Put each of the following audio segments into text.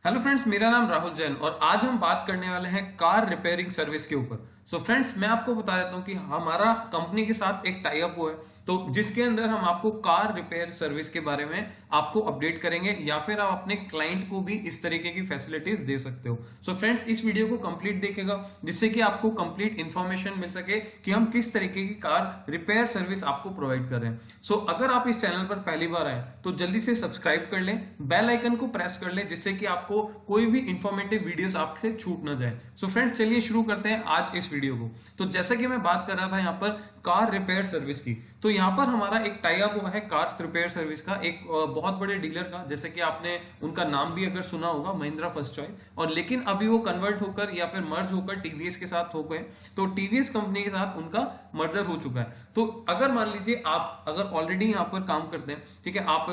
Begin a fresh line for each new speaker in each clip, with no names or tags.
Hello friends, मेरा नाम राहुल जैन और आज हम बात करने वाले हैं कार रिपेयरिंग सर्विस के ऊपर। सो फ्रेंड्स, मैं आपको बता देता हूं कि हमारा कंपनी के साथ एक टाई अप हुआ है, तो जिसके अंदर हम आपको कार रिपेयर सर्विस के बारे में आपको अपडेट करेंगे या फिर आप अपने क्लाइंट को भी इस तरीके की फैसिलिटीज दे सकते हो। सो फ्रेंड्स, इस वीडियो को कंप्लीट देखेगा जिससे कि आपको कंप्लीट इंफॉर्मेशन मिल सके कि हम किस तरीके की कार रिपेयर सर्विस आपको प्रोवाइड कर रहे हैं। सो अगर आप इस चैनल पर पहली बार आए तो जल्दी से सब्सक्राइब कर लें, बेल आइकन को प्रेस कर लें जिससे कि आपको कोई भी इंफॉर्मेटिव वीडियोस आपसे छूट ना जाए। सो फ्रेंड्स, चलिए शुरू करते हैं आज इस वीडियो को। तो जैसा कि मैं बात कर रहा था यहाँ पर कार रिपेयर सर्विस की, तो यहाँ पर हमारा एक टाई अप हुआ है कार रिपेयर सर्विस का एक बहुत बड़े डीलर का, जैसे कि आपने उनका नाम भी अगर सुना होगा, महिंद्रा फर्स्ट चॉइस। और लेकिन अभी वो कन्वर्ट होकर या फिर मर्ज होकर टीवीएस के साथ हो गए, तो टीवीएस कंपनी के साथ उनका मर्जर हो चुका है। तो अगर मान लीजिए आप अगर ऑलरेडी यहाँ पर काम करते हैं, ठीक है, आप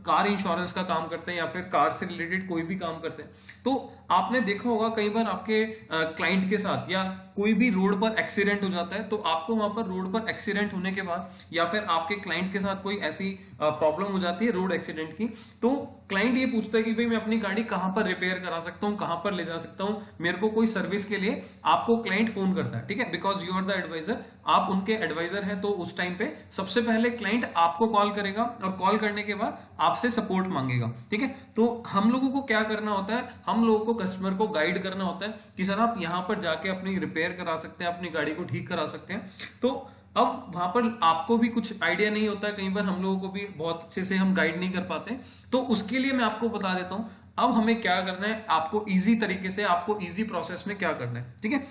कार इंश्योरेंस का काम करते हैं या फिर कार से रिलेटेड कोई भी काम करते हैं, तो आपने देखा होगा कई बार आपके क्लाइंट के साथ या कोई भी रोड पर एक्सीडेंट हो जाता है, तो आपको वहां पर रोड पर एक्सीडेंट होने के बाद या फिर आपके क्लाइंट के साथ कोई ऐसी प्रॉब्लम हो जाती है रोड एक्सीडेंट की, तो क्लाइंट ये पूछता है कि भाई मैं अपनी गाड़ी कहां पर रिपेयर करा सकता हूं, कहां पर ले जा सकता हूं, मेरे को कोई सर्विस के लिए आपको क्लाइंट फोन करता है, ठीक है, because you are the advisor, आप उनके एडवाइजर हैं। तो उस टाइम पे सबसे पहले क्लाइंट आपको कॉल करेगा और कॉल करने के बाद आपसे सपोर्ट मांगेगा, ठीक है। तो हम लोगों को क्या करना होता है, हम लोगों को कस्टमर को गाइड करना होता है कि सर आप यहां पर जाके अपनी रिपेयर करा सकते हैं, अपनी गाड़ी को ठीक करा सकते हैं। तो अब वहां पर आपको भी कुछ आइडिया नहीं होता है, कई बार हम लोगों को भी बहुत अच्छे से हम गाइड नहीं कर पाते, तो उसके लिए मैं आपको बता देता हूं अब हमें क्या करना है, आपको इजी तरीके से, आपको इजी प्रोसेस में क्या करना है, ठीक है।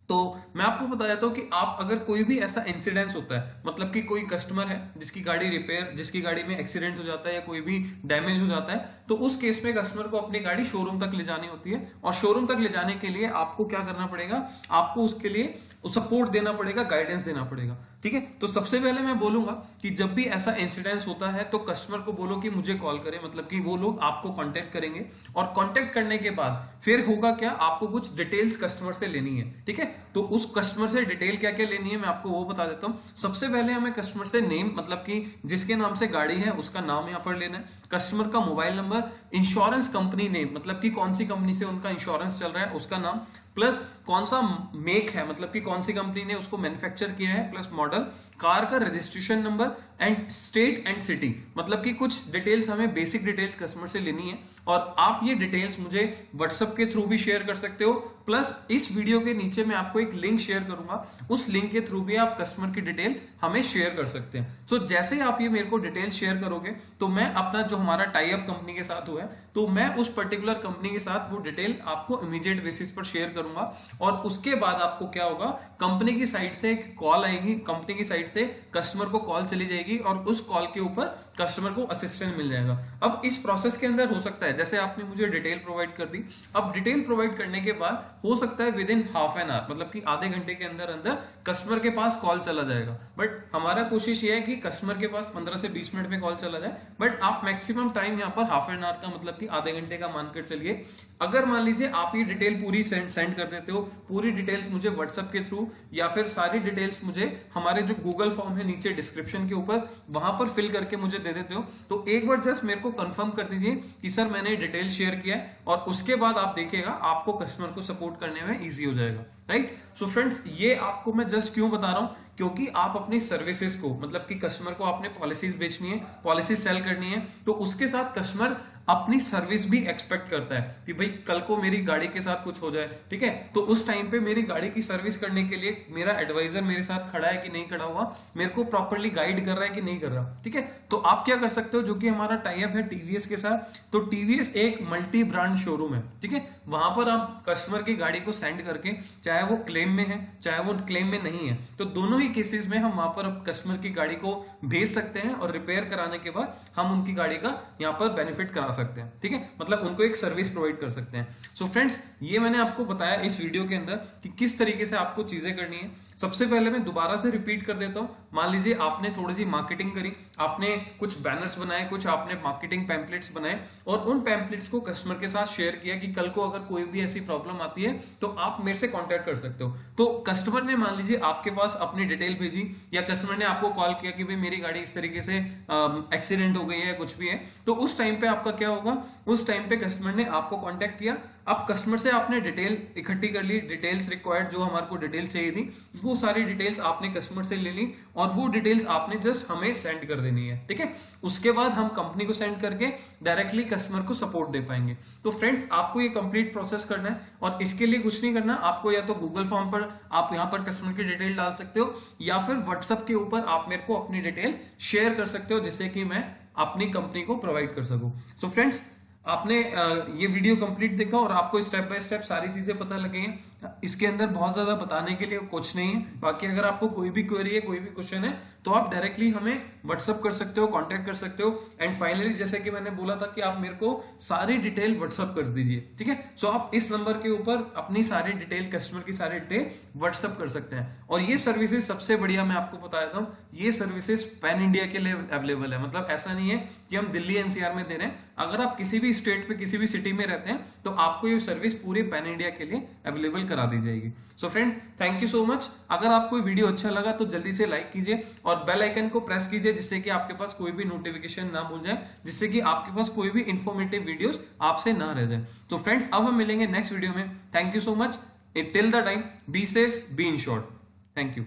तो मैं आपको बता देता हूं कि आप अगर कोई भी ऐसा इंसिडेंस होता है, मतलब कि कोई कस्टमर है जिसकी गाड़ी रिपेयर, जिसकी गाड़ी में एक्सीडेंट हो जाता है या कोई भी डैमेज हो जाता है, तो उस केस में कस्टमर को अपनी गाड़ी शोरूम तक ले जानी होती है। और शोरूम तक ले जाने के लिए आपको क्या करना पड़ेगा, आपको उसके लिए सपोर्ट देना पड़ेगा, गाइडेंस देना पड़ेगा, ठीक है। तो सबसे पहले मैं बोलूंगा कि जब भी ऐसा इंसिडेंस होता है तो कस्टमर को बोलो कि मुझे कॉल करें, मतलब कि वो लोग आपको कांटेक्ट करेंगे और कांटेक्ट करने के बाद फिर होगा क्या, आपको कुछ डिटेल्स कस्टमर से लेनी है, ठीक है। तो उस कस्टमर से डिटेल क्या क्या लेनी है मैं आपको वो बता देता हूं। सबसे पहले हमें कस्टमर से नेम, मतलब कि जिसके नाम से गाड़ी है उसका नाम यहां पर लेना है, कस्टमर का mobile number, insurance company name, मतलब कि कौन सी कंपनी से उनका इंश्योरेंस चल रहा है उसका नाम, प्लस कौन सा मेक है, मतलब कि कौन सी कंपनी ने उसको मैन्युफैक्चर किया है, प्लस मॉडल, कार का registration number and state and city, मतलब कि कुछ डिटेल्स हमें बेसिक डिटेल्स कस्टमर से लेनी है। और आप ये डिटेल्स मुझे व्हाट्सएप के थ्रू भी शेयर कर सकते हो, प्लस इस वीडियो के नीचे मैं आपको एक लिंक शेयर करूंगा, उस लिंक के थ्रू भी आप कस्टमर की डिटेल हमें शेयर कर सकते हैं। सो जैसे आप ये मेरे को डिटेल शेयर करोगे तो मैं अपना जो हमारा टाई अप कंपनी के साथ हुआ है, तो मैं उस पर्टिकुलर कंपनी के साथ वो डिटेल आपको इमीडिएट बेसिस पर शेयर करूंगा। और उसके बाद आपको क्या होगा, कंपनी की साइड से एक कॉल आएगी, कंपनी की साइड से कस्टमर को कॉल चली जाएगी और उस कॉल के ऊपर कस्टमर को असिस्टेंस मिल जाएगा। अब इस प्रोसेस के अंदर हो सकता है, जैसे आपने मुझे डिटेल प्रोवाइड कर दी, अब डिटेल प्रोवाइड करने के बाद हो सकता है with in half an hour, मतलब कि आधे घंटे के अंदर अंदर कस्टमर के पास कॉल चला जाएगा। बट हमारा कोशिश ये है कि कस्टमर के पास 15 से 20 मिनट में कॉल चला जाए, बट आप मैक्सिमम टाइम यहाँ पर हाफ एन आवर का, मतलब कि आधे घंटे का मानकर चलिए। अगर मान लीजिए आप ये डिटेल पूरी सेंड कर देते हो, पूरी डिटेल्स मुझे व्हाट्सएप के थ्रू या फिर सारी डिटेल्स मुझे हमारे जो गूगल फॉर्म है नीचे डिस्क्रिप्शन के ऊपर वहां पर फिल करके मुझे दे देते हो, तो एक बार जस्ट मेरे को कंफर्म कर दीजिए कि सर मैंने डिटेल शेयर किया है, और उसके बाद आप देखिएगा आपको कस्टमर को सपोर्ट करने में इजी हो जाएगा, राइट। सो फ्रेंड्स, ये आपको मैं जस्ट क्यों बता रहा हूं, क्योंकि आप अपनी सर्विसेज को, मतलब कि कस्टमर को आपने पॉलिसीज बेचनी है, पॉलिसी सेल करनी है, तो उसके साथ कस्टमर अपनी सर्विस भी एक्सपेक्ट करता है कि भाई कल को मेरी गाड़ी के साथ कुछ हो जाए, ठीक है, तो उस टाइम पे मेरी गाड़ी की सर्विस करने के लिए मेरा एडवाइजर मेरे साथ खड़ा है कि नहीं खड़ा हुआ, मेरे को प्रॉपरली गाइड कर रहा है कि नहीं कर रहा, ठीक है। तो आप क्या कर सकते हो, जो कि हमारा टाई अप है टीवीएस के साथ, तो टीवीएस एक मल्टी ब्रांड शोरूम है, ठीक है, वहां पर आप कस्टमर की गाड़ी को सेंड करके, चाहे वो क्लेम में है चाहे वो क्लेम में नहीं है, तो दोनों ही केसेस में हम वहां पर कस्टमर की गाड़ी को भेज सकते हैं और रिपेयर कराने के बाद हम उनकी गाड़ी का यहाँ पर बेनिफिट करा सकते हैं, ठीक है, मतलब उनको एक सर्विस प्रोवाइड कर सकते हैं। सो फ्रेंड्स, ये मैंने आपको बताया इस वीडियो के अंदर कि किस तरीके से आपको चीजें करनी है। सबसे पहले मैं दोबारा से रिपीट कर देता हूं, मान लीजिए आपने थोड़ी सी मार्केटिंग करी, आपने कुछ बैनर्स बनाए, कुछ आपने मार्केटिंग पैम्पलेट्स बनाए और उन पैम्पलेट्स को कस्टमर के साथ शेयर किया कि कल को अगर कोई भी ऐसी प्रॉब्लम आती है तो आप मेरे से कांटेक्ट कर सकते हो। तो कस्टमर ने मान लीजिए आपके पास अपनी डिटेल भेजी या कस्टमर ने आपको कॉल किया कि भाई मेरी गाड़ी इस तरीके से एक्सीडेंट हो गई है, कुछ भी है, तो उस टाइम पे आपका क्या होगा, उस टाइम पे कस्टमर ने आपको कांटेक्ट किया, अब कस्टमर से आपने डिटेल इकट्ठी कर ली, डिटेल्स रिक्वायर्ड जो हमारे को डिटेल चाहिए थी वो सारी डिटेल्स आपने कस्टमर से ले ली और वो डिटेल्स आपने जस्ट हमें सेंड कर देनी है, ठीक है। उसके बाद हम कंपनी को सेंड करके डायरेक्टली कस्टमर को सपोर्ट दे पाएंगे। तो फ्रेंड्स आपको ये कंप्लीट प्रोसेस करना है और इसके लिए कुछ नहीं करना, आपको या तो गूगल फॉर्म पर आप यहाँ पर कस्टमर की डिटेल डाल सकते हो या फिर व्हाट्सएप के ऊपर आप मेरे को अपनी डिटेल शेयर कर सकते हो जिससे कि मैं अपनी कंपनी को प्रोवाइड कर सकूं। सो फ्रेंड्स आपने ये वीडियो कंप्लीट देखा और आपको स्टेप बाय स्टेप सारी चीजें पता लगी हैं। इसके अंदर बहुत ज्यादा बताने के लिए कुछ नहीं है। बाकी अगर आपको कोई भी क्वेरी है, कोई भी क्वेश्चन है तो आप डायरेक्टली हमें व्हाट्सअप कर सकते हो, कांटेक्ट कर सकते हो। एंड फाइनली जैसे कि मैंने बोला था कि आप मेरे को सारी डिटेल व्हाट्सअप कर दीजिए, ठीक है। सो आप इस नंबर के ऊपर अपनी सारी डिटेल, कस्टमर की सारी डिटेल व्हाट्सअप कर सकते हैं। और ये सर्विसेज सबसे बढ़िया मैं आपको बता देता हूँ, ये सर्विसेज पैन इंडिया के लिए अवेलेबल है। मतलब ऐसा नहीं है कि हम दिल्ली एनसीआर में दे रहे हैं, अगर आप किसी भी स्टेट पे किसी भी सिटी में रहते हैं तो आपको ये सर्विस पूरे पैन इंडिया के लिए अवेलेबल करा दी जाएगी। So friend thank you so much. अगर आपको वीडियो अच्छा लगा तो जल्दी से लाइक कीजिए और बेल आइकन को प्रेस कीजिए जिससे कि आपके पास कोई भी नोटिफिकेशन ना भूल जाए, जिससे कि आपके पास कोई भी इंफॉर्मेटिव वीडियोस आपसे ना रह जाए। तो फ्रेंड्स अब हम मिलेंगे नेक्स्ट वीडियो में। Thank you so much. Till the time be safe, be insured. Thank you.